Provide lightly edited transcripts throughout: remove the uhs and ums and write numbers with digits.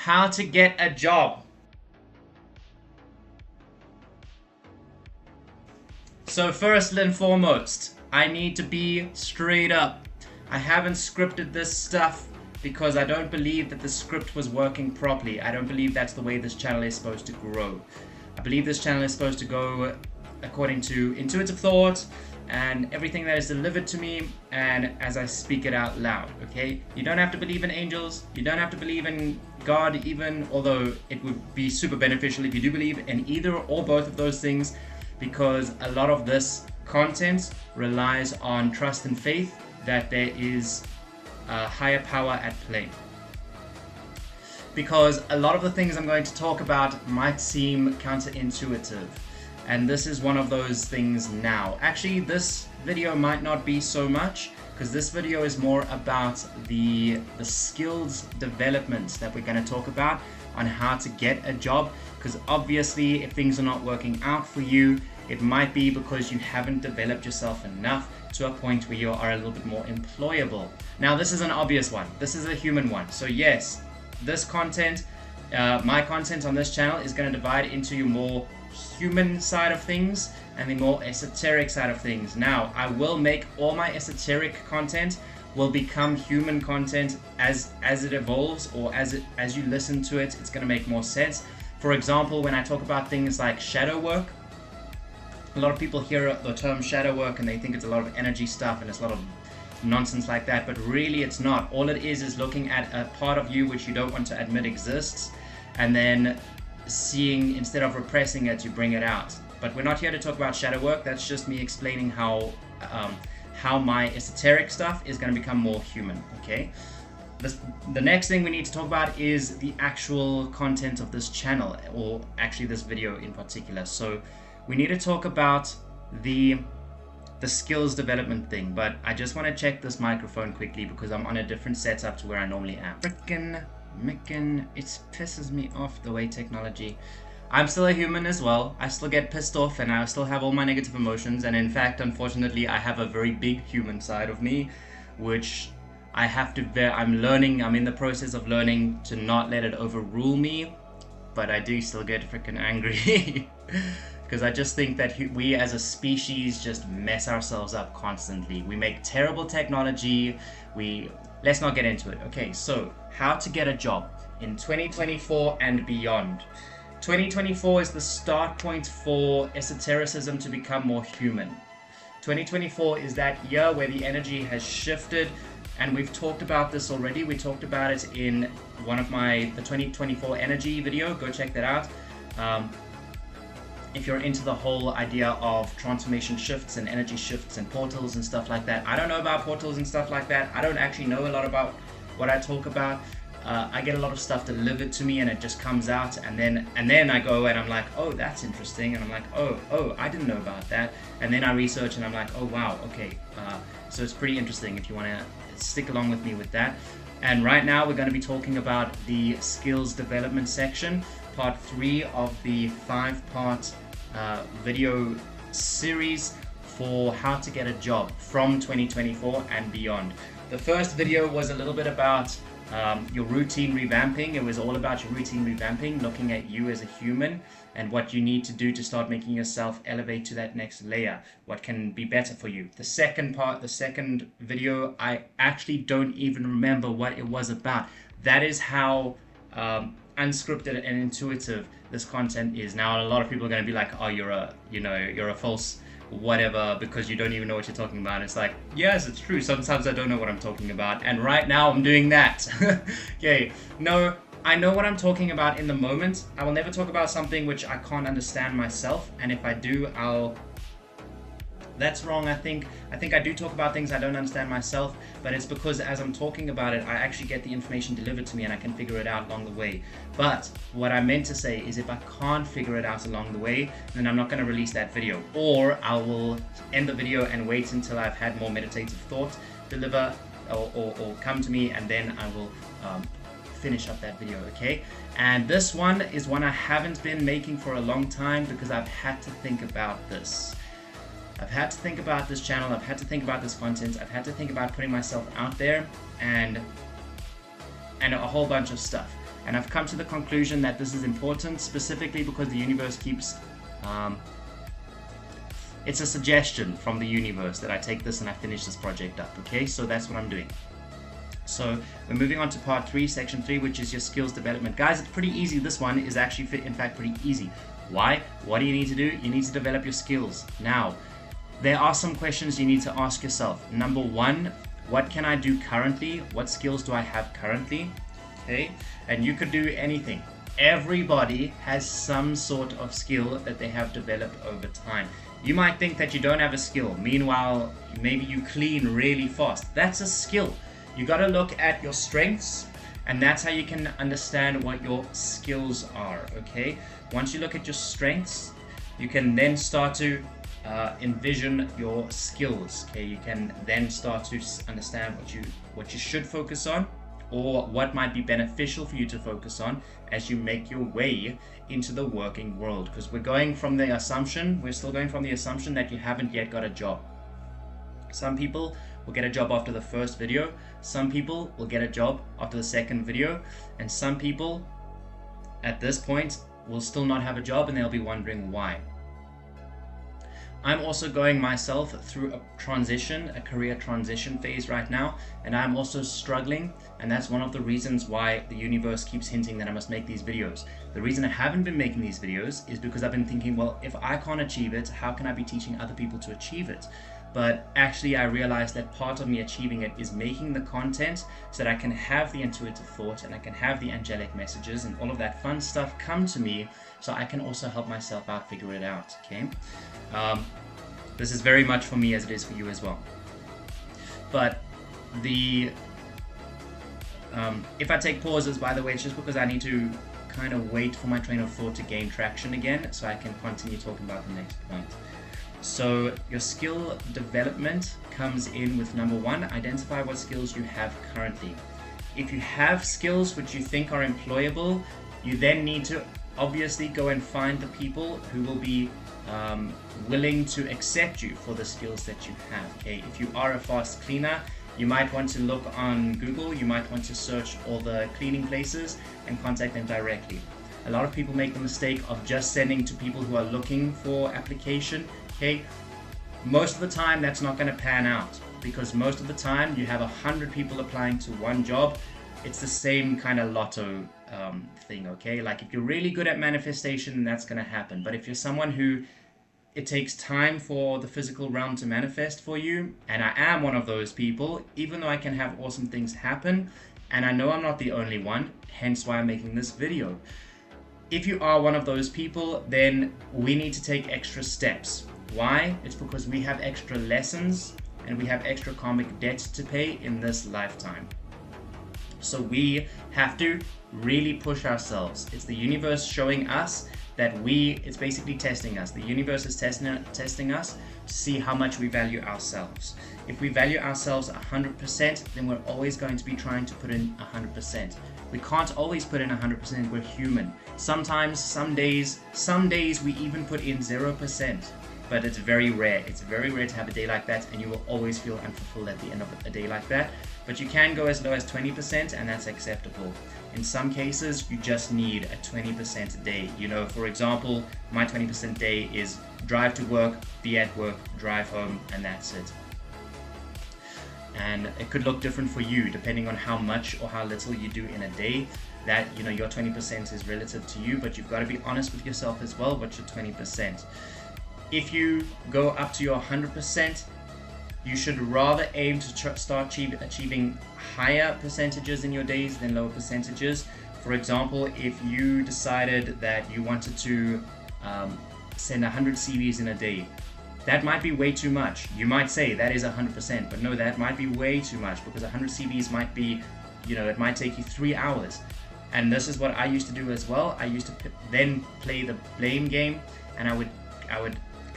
How to get a job. So first and foremost, I need to be straight up. I haven't scripted this stuff because I don't believe that the script was working properly. I don't believe that's the way this channel is supposed to grow. I believe this channel is supposed to go according to intuitive thought and everything that is delivered to me and as I speak it out loud, okay? You don't have to believe in angels, you don't have to believe in God even, although it would be super beneficial if you do believe in either or both of those things, because a lot of this content relies on trust and faith that there is a higher power at play. Because a lot of the things I'm going to talk about might seem counterintuitive, and this is one of those things now. Actually, this video might not be so much, because this video is more about the skills development that we're going to talk about on how to get a job. Because obviously, if things are not working out for you, it might be because you haven't developed yourself enough to a point where you are a little bit more employable. Now, this is an obvious one. This is a human one. So yes, this content, my content on this channel is going to divide into your more human side of things and the more esoteric side of things. Now, I will make all my esoteric content will become human content as it evolves, or as you listen to it, it's going to make more sense. For example, when I talk about things like shadow work, a lot of people hear the term shadow work and they think it's a lot of energy stuff and it's a lot of nonsense like that, but really it's not. All it is looking at a part of you which you don't want to admit exists, and then seeing, instead of repressing it, you bring it out. But we're not here to talk about shadow work. That's just me explaining how my esoteric stuff is going to become more human, okay? The next thing we need to talk about is the actual content of this channel, or actually this video in particular. So we need to talk about the skills development thing, but I just want to check this microphone quickly because I'm on a different setup to where I normally am. Frickin' Micken, it pisses me off the way technology. I'm still a human as well. I still get pissed off and I still have all my negative emotions, and in fact, unfortunately, I have a very big human side of me, which I have to I'm in the process of learning to not let it overrule me, but I do still get freaking angry. Because I just think that we as a species just mess ourselves up constantly. We make terrible technology. Let's not get into it. Okay, so how to get a job in 2024 and beyond. 2024 is the start point for esotericism to become more human. 2024 is that year where the energy has shifted, and we've talked about this already. We talked about it in one of the 2024 energy video. Go check that out. If you're into the whole idea of transformation shifts and energy shifts and portals and stuff like that. I don't know about portals and stuff like that. I don't actually know a lot about what I talk about. I get a lot of stuff delivered to me and it just comes out, and then I go and I'm like, oh, that's interesting, and I'm like, oh, I didn't know about that, and then I research and I'm like, oh wow, okay, so it's pretty interesting if you want to stick along with me with that. And right now we're going to be talking about the skills development section, part 3 of the 5-part video series for how to get a job from 2024 and beyond. The first video was a little bit about your routine revamping. It was all about your routine revamping, looking at you as a human and what you need to do to start making yourself elevate to that next layer, what can be better for you. The second video, I actually don't even remember what it was about. That is how unscripted and intuitive this content is. Now a lot of people are going to be like, oh, you're a false whatever because you don't even know what you're talking about. It's like, yes, it's true, sometimes I don't know what I'm talking about, and right now I'm doing that. Okay, no, I know what I'm talking about in the moment. I will never talk about something which I can't understand myself, and if I do, that's wrong. I think I do talk about things I don't understand myself, but it's because as I'm talking about it, I actually get the information delivered to me and I can figure it out along the way. But what I meant to say is if I can't figure it out along the way, then I'm not going to release that video, or I will end the video and wait until I've had more meditative thought deliver or come to me, and then I will finish up that video, okay? And this one is one I haven't been making for a long time because I've had to think about this. I've had to think about this channel, I've had to think about this content, I've had to think about putting myself out there and a whole bunch of stuff. And I've come to the conclusion that this is important specifically because the universe keeps it's a suggestion from the universe that I take this and I finish this project up. Okay, so that's what I'm doing. So we're moving on to part 3, section 3, which is your skills development. Guys, it's pretty easy. This one is actually in fact pretty easy. Why? What do you need to do? You need to develop your skills. Now, there are some questions you need to ask yourself. Number 1, what can I do currently? What skills do I have currently? Okay, and you could do anything. Everybody has some sort of skill that they have developed over time. You might think that you don't have a skill. Meanwhile, maybe you clean really fast. That's a skill. You got to look at your strengths, and that's how you can understand what your skills are. Okay, once you look at your strengths, you can then start to envision your skills. Okay, you can then start to understand what you should focus on, or what might be beneficial for you to focus on as you make your way into the working world. Because we're still going from the assumption that you haven't yet got a job. Some people will get a job after the first video, some people will get a job after the second video, and some people at this point will still not have a job and they'll be wondering why. I'm also going myself through a career transition phase right now, and I'm also struggling, and that's one of the reasons why the universe keeps hinting that I must make these videos. The reason I haven't been making these videos is because I've been thinking, well, if I can't achieve it, how can I be teaching other people to achieve it? But actually I realized that part of me achieving it is making the content so that I can have the intuitive thought and I can have the angelic messages and all of that fun stuff come to me, so I can also help myself out, figure it out. Okay, this is very much for me as it is for you as well. But if I take pauses, by the way, it's just because I need to kind of wait for my train of thought to gain traction again so I can continue talking about the next point. So your skill development comes in with number 1, identify what skills you have currently. If you have skills which you think are employable, you then need to obviously go and find the people who will be willing to accept you for the skills that you have. Okay, if you are a fast cleaner, you might want to look on Google, you might want to search all the cleaning places and contact them directly. A lot of people make the mistake of just sending to people who are looking for application. Okay, most of the time that's not going to pan out, because most of the time you have 100 people applying to one job. It's the same kind of lotto thing. Okay, like if you're really good at manifestation, that's going to happen. But if you're someone who it takes time for the physical realm to manifest for you, and I am one of those people, even though I can have awesome things happen, and I know I'm not the only one, hence why I'm making this video. If you are one of those people, then we need to take extra steps. Why? It's because we have extra lessons and we have extra karmic debt to pay in this lifetime. So we have to really push ourselves. It's the universe showing us that it's basically testing us. The universe is testing us to see how much we value ourselves. If we value ourselves 100%, then we're always going to be trying to put in 100%. We can't always put in 100%, we're human. Sometimes, some days we even put in 0%. But it's very rare. It's very rare to have a day like that, and you will always feel unfulfilled at the end of a day like that. But you can go as low as 20%, and that's acceptable. In some cases, you just need a 20% day. You know, for example, my 20% day is drive to work, be at work, drive home, and that's it. And it could look different for you depending on how much or how little you do in a day. That, you know, your 20% is relative to you, but you've got to be honest with yourself as well. What's your 20%? If you go up to your 100%, you should rather aim to start achieving higher percentages in your days than lower percentages. For example, if you decided that you wanted to send 100 CVs in a day, that might be way too much. You might say that is 100%, but no, that might be way too much, because 100 CVs might be, you know, it might take you 3 hours. And this is what I used to do as well. I used to then play the blame game, and I would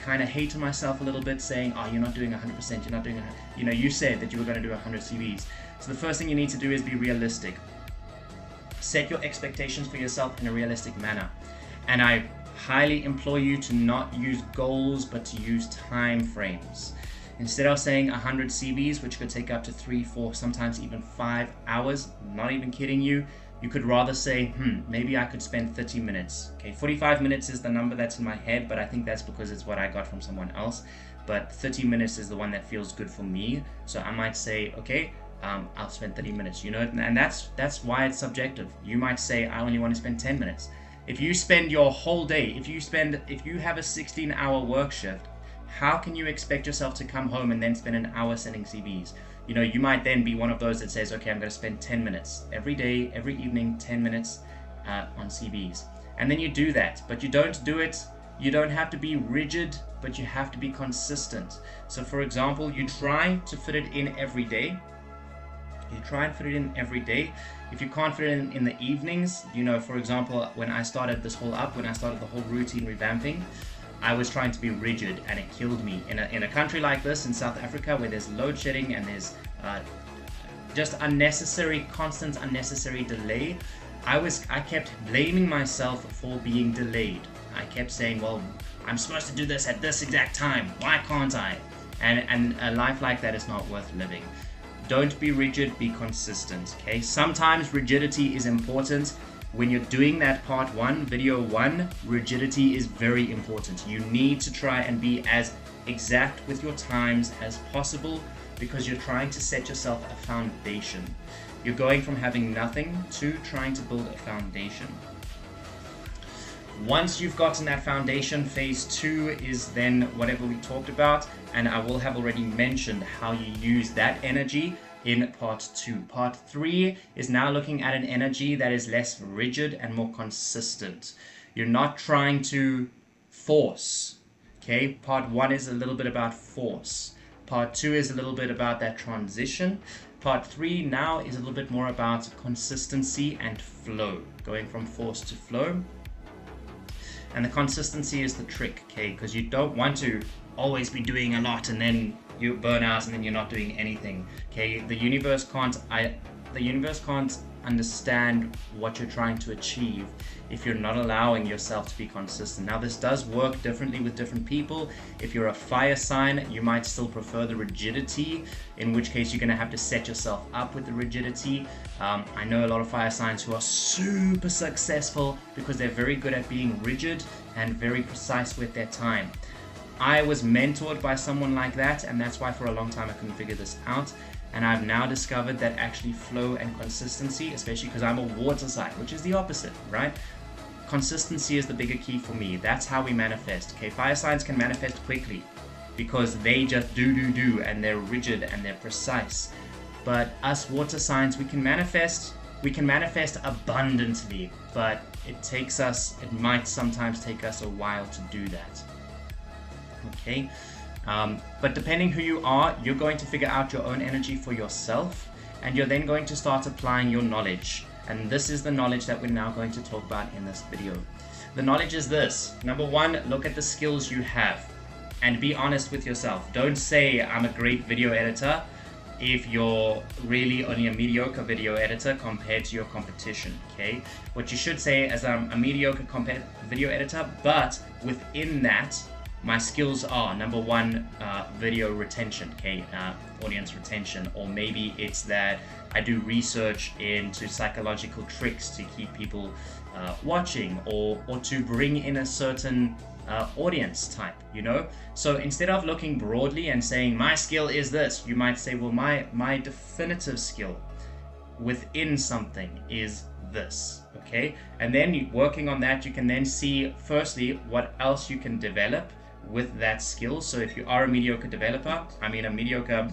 kind of hate myself a little bit, saying, oh, you're not doing 100%, you're not doing 100%. You know, you said that you were going to do 100 CVs. So the first thing you need to do is be realistic. Set your expectations for yourself in a realistic manner. And I highly implore you to not use goals, but to use time frames. Instead of saying 100 CVs, which could take up to 3, 4, sometimes even 5 hours, not even kidding you, you could rather say, maybe I could spend 30 minutes. Okay, 45 minutes is the number that's in my head, but I think that's because it's what I got from someone else. But 30 minutes is the one that feels good for me. So I might say, okay, I'll spend 30 minutes, you know, and that's why it's subjective. You might say, I only want to spend 10 minutes. If you spend your whole day, if you have a 16-hour work shift, how can you expect yourself to come home and then spend an hour sending CVs? You know, you might then be one of those that says, okay, I'm going to spend 10 minutes every day, every evening, 10 minutes on CVs. And then you do that, but you don't do it. You don't have to be rigid, but you have to be consistent. So for example, you try to fit it in every day. You try and fit it in every day. If you can't fit it in the evenings, you know, for example, when I started this whole when I started the whole routine revamping, I was trying to be rigid, and it killed me. In a country like this, in South Africa, where there's load shedding and there's just constant unnecessary delay, I kept blaming myself for being delayed. I kept saying, well, I'm supposed to do this at this exact time. Why can't I? And a life like that is not worth living. Don't be rigid, be consistent, okay? Sometimes rigidity is important. When you're doing that part 1, video 1, rigidity is very important. You need to try and be as exact with your times as possible, because you're trying to set yourself a foundation. You're going from having nothing to trying to build a foundation. Once you've gotten that foundation, phase 2 is then whatever we talked about, and I will have already mentioned how you use that energy in part 2. Part 3 is now looking at an energy that is less rigid and more consistent. You're not trying to force, okay? Part 1 is a little bit about force. Part 2 is a little bit about that transition. Part 3 now is a little bit more about consistency and flow, going from force to flow. And the consistency is the trick, okay? Because you don't want to always be doing a lot and then you burn out and then you're not doing anything, okay? The universe can't understand what you're trying to achieve if you're not allowing yourself to be consistent. Now, this does work differently with different people. If you're a fire sign, you might still prefer the rigidity, in which case you're going to have to set yourself up with the rigidity. I know a lot of fire signs who are super successful because they're very good at being rigid and very precise with their time. I was mentored by someone like that, and that's why for a long time I couldn't figure this out. And I've now discovered that actually flow and consistency, especially because I'm a water sign, which is the opposite, right? Consistency is the bigger key for me. That's how we manifest. Okay, fire signs can manifest quickly because they just do, and they're rigid and they're precise. But us water signs, we can manifest abundantly, but it might sometimes take us a while to do that. Okay. But depending who you are, you're going to figure out your own energy for yourself, and you're then going to start applying your knowledge. And this is the knowledge that we're now going to talk about in this video. The knowledge is this. Number 1, look at the skills you have and be honest with yourself. Don't say I'm a great video editor if you're really only a mediocre video editor compared to your competition, okay? What you should say is I'm a mediocre video editor, but within that, my skills are, number 1, video retention, okay, audience retention, or maybe it's that I do research into psychological tricks to keep people watching, or to bring in a certain audience type, you know? So instead of looking broadly and saying my skill is this, you might say, well, my definitive skill within something is this, okay? And then working on that, you can then see, firstly, what else you can develop with that skill. So if you are a mediocre a mediocre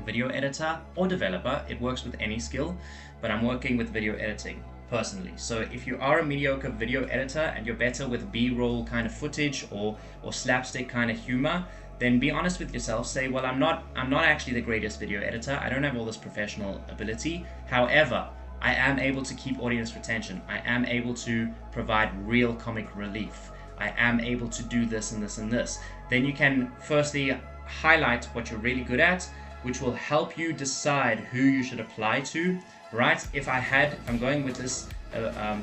video editor or developer, it works with any skill, but I'm working with video editing personally. So if you are a mediocre video editor and you're better with B-roll kind of footage or slapstick kind of humor, then be honest with yourself. Say, well, I'm not actually the greatest video editor. I don't have all this professional ability. However, I am able to keep audience retention. I am able to provide real comic relief. I am able to do this and this and this. Then you can firstly highlight what you're really good at, which will help you decide who you should apply to, right? If I'm going with this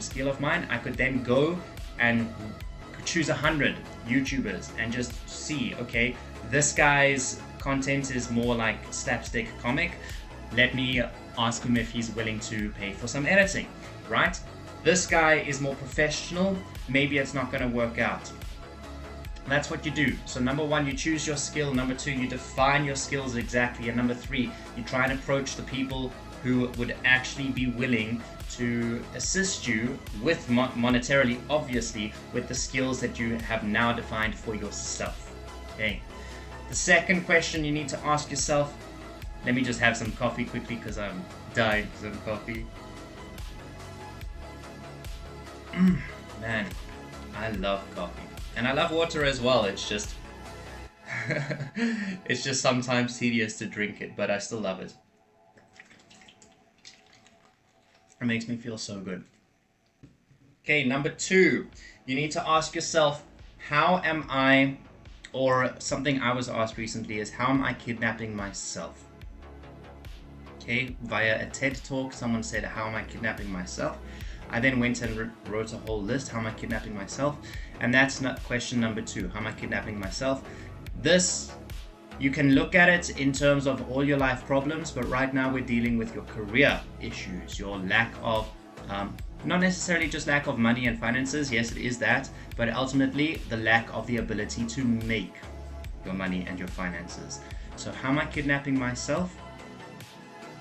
skill of mine, I could then go and choose 100 YouTubers and just see, okay, this guy's content is more like slapstick comic. Let me ask him if he's willing to pay for some editing, right? This guy is more professional, maybe it's not going to work out. That's what you do. So number one, you choose your skill. Number two, you define your skills exactly. And number three, you try and approach the people who would actually be willing to assist you with monetarily, obviously, with the skills that you have now defined for yourself. Okay. The second question you need to ask yourself, let me just have some coffee quickly because I'm dying for some coffee. Man, I love coffee. And I love water as well. It's just it's just sometimes tedious to drink it, but I still love it. It makes me feel so good. Okay, number two, you need to ask yourself, how am I, or something I was asked recently is, how am I kidnapping myself? Okay, via a TED talk, someone said, how am I kidnapping myself? I then went and wrote a whole list, how am I kidnapping myself? And that's not question number two, how am I kidnapping myself? This, you can look at it in terms of all your life problems, but right now we're dealing with your career issues, your lack of, not necessarily just lack of money and finances, yes it is that, but ultimately the lack of the ability to make your money and your finances. So how am I kidnapping myself?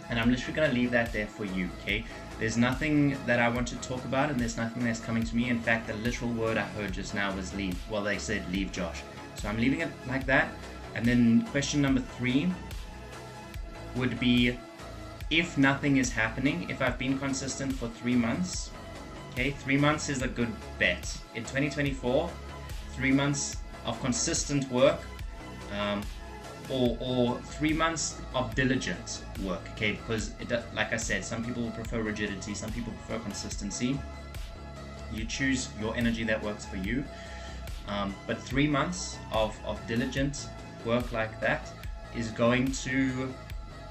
And I'm literally going to leave that there for you, okay? There's nothing that I want to talk about, and there's nothing that's coming to me. In fact, the literal word I heard just now was leave. Well, they said leave Josh. So I'm leaving it like that. And then question number three would be, if nothing is happening, if I've been consistent for 3 months, okay, 3 months is a good bet. In 2024, 3 months of consistent work, or 3 months of diligent work, okay, because like I said, some people prefer rigidity, some people prefer consistency. You choose your energy that works for you, but 3 months of diligent work like that is going to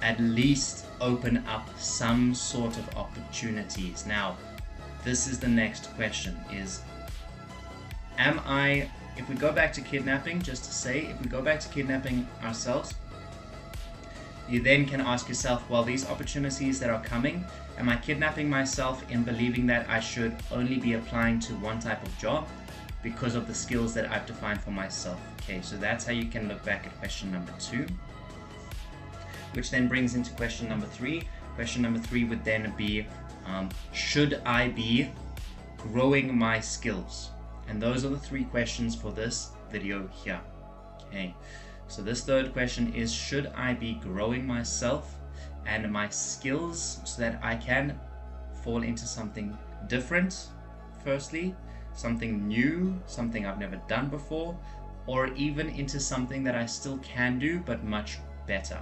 at least open up some sort of opportunities. Now, this is the next question, is if we go back to kidnapping, just to say, if we go back to kidnapping ourselves, you then can ask yourself, well, these opportunities that are coming, am I kidnapping myself in believing that I should only be applying to one type of job because of the skills that I've defined for myself? Okay, so that's how you can look back at question number two, which then brings into question number three. Question number three would then be, should I be growing my skills? And those are the three questions for this video here. Okay, so this third question is, should I be growing myself and my skills so that I can fall into something different, firstly, something new, something I've never done before, or even into something that I still can do but much better?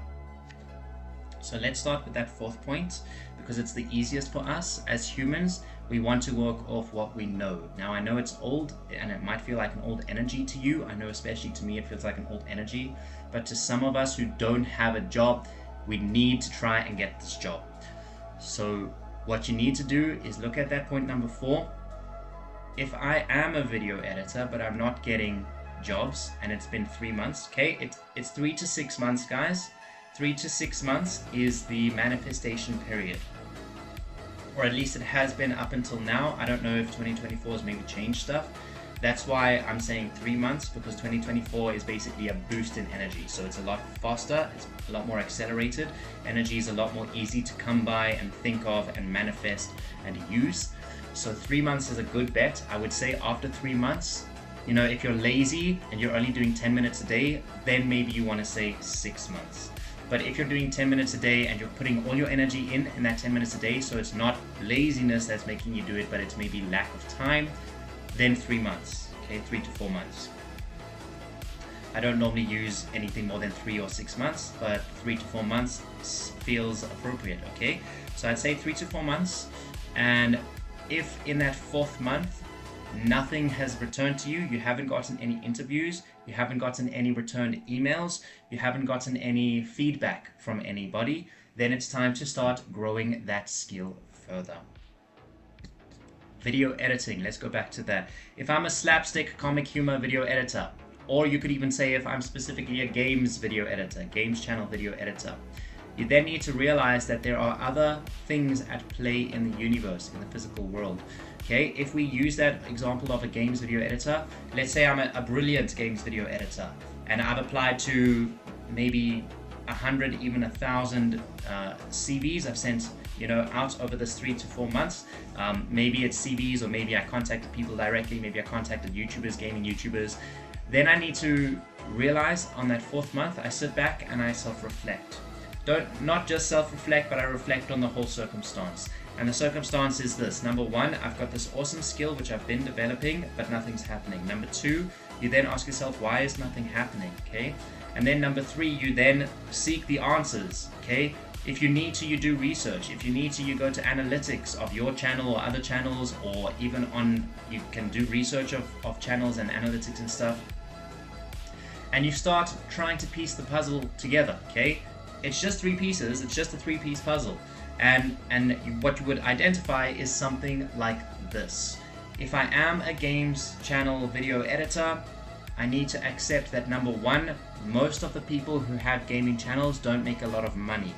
So let's start with that fourth point, because it's the easiest for us as humans. We want to work off what we know. Now, I know it's old and it might feel like an old energy to you. I know especially to me it feels like an old energy, but to some of us who don't have a job, we need to try and get this job. So what you need to do is look at that point number 4. If I am a video editor but I'm not getting jobs and it's been 3 months, okay, it's 3 to 6 months, guys. 3 to 6 months is the manifestation period, or at least it has been up until now. I don't know if 2024 has maybe changed stuff. That's why I'm saying 3 months, because 2024 is basically a boost in energy. So it's a lot faster, it's a lot more accelerated. Energy is a lot more easy to come by and think of and manifest and use. So 3 months is a good bet. I would say after 3 months, you know, if you're lazy and you're only doing 10 minutes a day, then maybe you want to say 6 months. But if you're doing 10 minutes a day and you're putting all your energy in that 10 minutes a day, so it's not laziness that's making you do it, but it's maybe lack of time, then 3 months, okay, 3 to 4 months. I don't normally use anything more than 3 or 6 months, but 3 to 4 months feels appropriate, okay? So I'd say 3 to 4 months, and if in that 4th month, nothing has returned to you, you haven't gotten any interviews, you haven't gotten any returned emails, you haven't gotten any feedback from anybody, then it's time to start growing that skill further. Video editing, let's go back to that. If I'm a slapstick comic humor video editor, or you could even say if I'm specifically a games video editor, games channel video editor, you then need to realize that there are other things at play in the universe, in the physical world. Okay, if we use that example of a games video editor, let's say I'm a brilliant games video editor, and I've applied to maybe 100, even 1,000 CVs I've sent, out over this 3 to 4 months. Maybe it's CVs, or maybe I contacted people directly, maybe I contacted YouTubers, gaming YouTubers. Then I need to realize on that 4th month, I sit back and I self-reflect. Not just self-reflect, but I reflect on the whole circumstance. And the circumstance is this. Number 1, I've got this awesome skill which I've been developing, but nothing's happening. Number 2, you then ask yourself, why is nothing happening? Okay. And then number 3, you then seek the answers. Okay. If you need to, you do research. If you need to, you go to analytics of your channel or other channels, or even you can do research of channels and analytics and stuff. And you start trying to piece the puzzle together. Okay. It's just 3 pieces. It's just a 3-piece puzzle. And what you would identify is something like this. If I am a games channel video editor, I need to accept that number 1, most of the people who have gaming channels don't make a lot of money.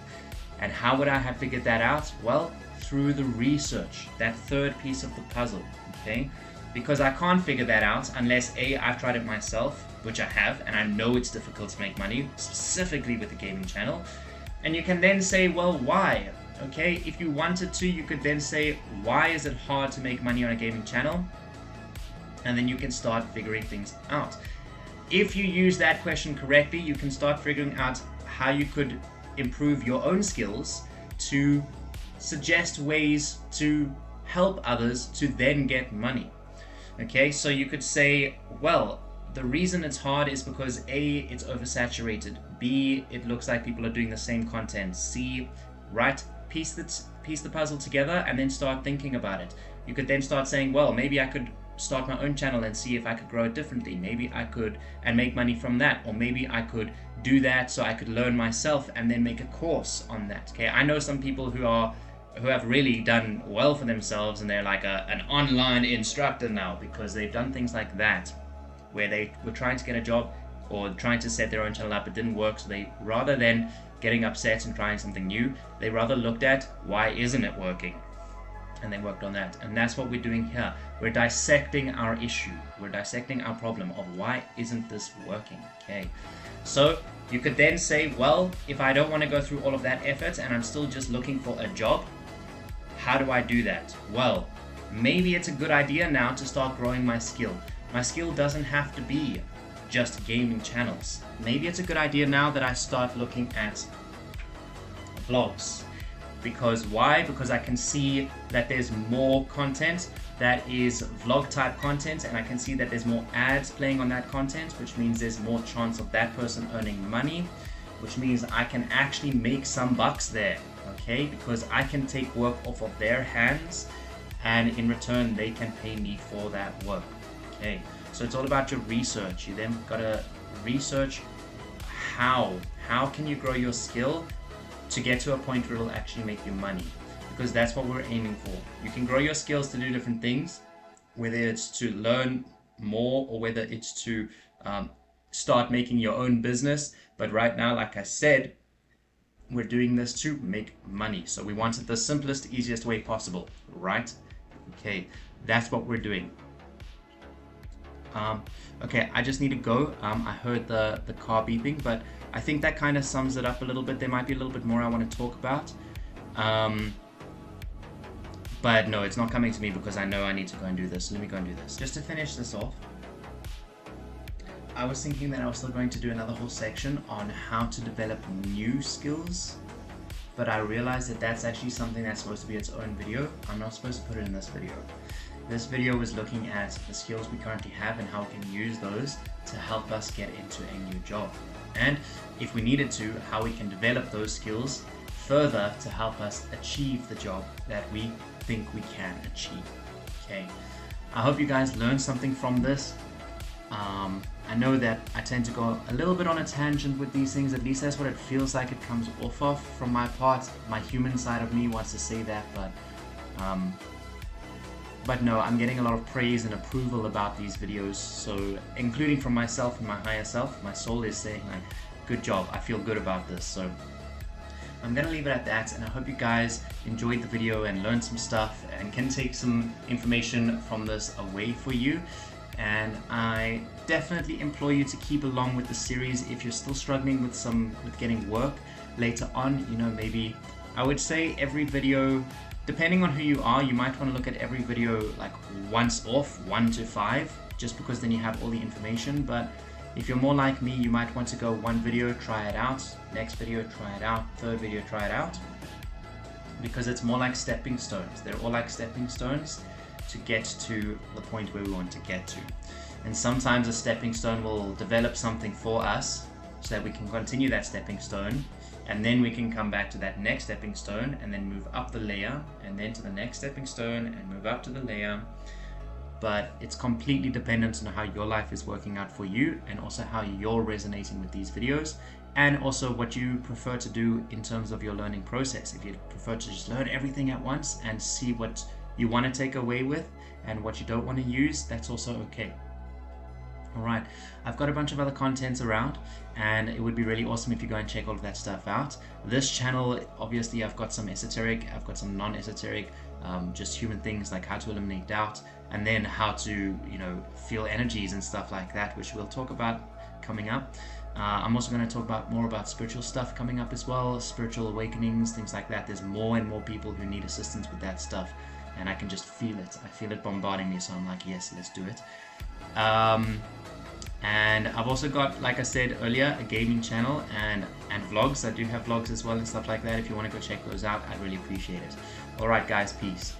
And how would I have figured that out? Well, through the research, that 3rd piece of the puzzle, okay? Because I can't figure that out unless A, I've tried it myself, which I have, and I know it's difficult to make money, specifically with the gaming channel. And you can then say, well, why? Okay, if you wanted to, you could then say, why is it hard to make money on a gaming channel? And then you can start figuring things out. If you use that question correctly, you can start figuring out how you could improve your own skills to suggest ways to help others to then get money. Okay, so you could say, well, the reason it's hard is because A, it's oversaturated. B, it looks like people are doing the same content. C, right? Piece the puzzle together and then start thinking about it. You could then start saying, well, maybe I could start my own channel and see if I could grow it differently. Maybe I could, and make money from that. Or maybe I could do that so I could learn myself and then make a course on that. Okay, I know some people who have really done well for themselves, and they're like an online instructor now because they've done things like that, where they were trying to get a job or trying to set their own channel up. It didn't work, so they, rather than getting upset and trying something new, they rather looked at why isn't it working, and they worked on that. And that's what we're doing here. We're dissecting our issue. We're dissecting our problem of why isn't this working. Okay, so you could then say, well, if I don't want to go through all of that effort and I'm still just looking for a job, how do I do that? Well, maybe it's a good idea now to start growing my skill. My skill doesn't have to be just gaming channels. Maybe it's a good idea now that I start looking at vlogs. Because why? Because I can see that there's more content that is vlog type content, and I can see that there's more ads playing on that content, which means there's more chance of that person earning money, which means I can actually make some bucks there, okay? Because I can take work off of their hands, and in return they can pay me for that work, okay? So it's all about your research. You then gotta research how can you grow your skill to get to a point where it'll actually make you money, because that's what we're aiming for. You can grow your skills to do different things, whether it's to learn more or whether it's to start making your own business. But right now, like I said, we're doing this to make money. So we want it the simplest, easiest way possible, right? Okay, that's what we're doing. Okay, I just need to go. I heard the car beeping, but I think that kind of sums it up a little bit. There might be a little bit more I want to talk about. But no, it's not coming to me because I know I need to go and do this. So let me go and do this. Just to finish this off, I was thinking that I was still going to do another whole section on how to develop new skills, but I realized that that's actually something that's supposed to be its own video. I'm not supposed to put it in this video. This video was looking at the skills we currently have and how we can use those to help us get into a new job. And if we needed to, how we can develop those skills further to help us achieve the job that we think we can achieve. Okay, I hope you guys learned something from this. I know that I tend to go a little bit on a tangent with these things. At least that's what it feels like it comes off of from my part. My human side of me wants to say that, but no, I'm getting a lot of praise and approval about these videos, so including from myself and my higher self. My soul is saying like, good job, I feel good about this. So I'm gonna leave it at that, and I hope you guys enjoyed the video and learned some stuff and can take some information from this away for you. And I definitely implore you to keep along with the series if you're still struggling with getting work later on. You know, maybe I would say every video, depending on who you are, you might want to look at every video like once off, 1 to 5, just because then you have all the information. But if you're more like me, you might want to go one video, try it out, next video, try it out, third video, try it out, because it's more like stepping stones. They're all like stepping stones to get to the point where we want to get to. And sometimes a stepping stone will develop something for us so that we can continue that stepping stone, and then we can come back to that next stepping stone and then move up the layer, and then to the next stepping stone and move up to the layer. But it's completely dependent on how your life is working out for you, and also how you're resonating with these videos, and also what you prefer to do in terms of your learning process. If you prefer to just learn everything at once and see what you want to take away with and what you don't want to use, that's also okay. Alright, I've got a bunch of other contents around, and it would be really awesome if you go and check all of that stuff out. This channel, obviously, I've got some esoteric, I've got some non-esoteric, just human things like how to eliminate doubt, and then how to, you know, feel energies and stuff like that, which we'll talk about coming up. I'm also going to talk more about spiritual stuff coming up as well, spiritual awakenings, things like that. There's more and more people who need assistance with that stuff, and I can just feel it. I feel it bombarding me, so I'm like, yes, let's do it. And I've also got, like I said earlier, a gaming channel and vlogs. I do have vlogs as well and stuff like that. If you want to go check those out, I'd really appreciate it. Alright guys, peace.